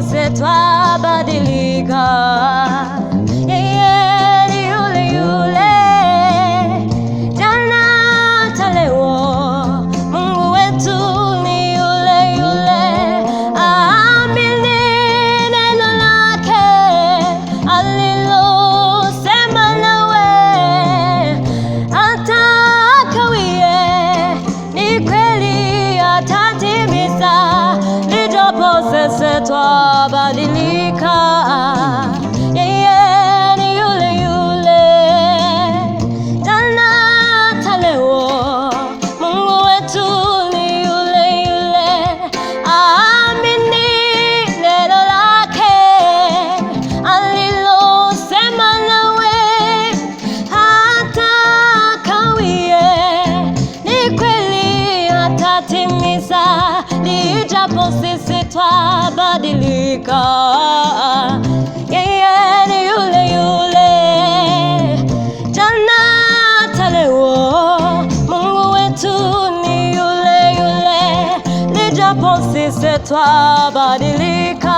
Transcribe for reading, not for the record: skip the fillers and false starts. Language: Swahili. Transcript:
sisi twabadilika. Yeye ni yule yule, jana hata leo. Mungu wetu ni yule yule. Amini neno lake alilosema nawe, hata akawie, ni kweli atatimiza. Lijapo sisi twabadilika, yeye ni yule yule, jana hata leo. Mungu wetu ni yule yule. Amini neno lake alilosema nawe, hata akawie, ni kweli atatimiza. Lijapo sisi twabadilika, yeye ni yule yule, jana hata leo. Mungu wetu ni yule yule. Lijapo sisi twabadilika,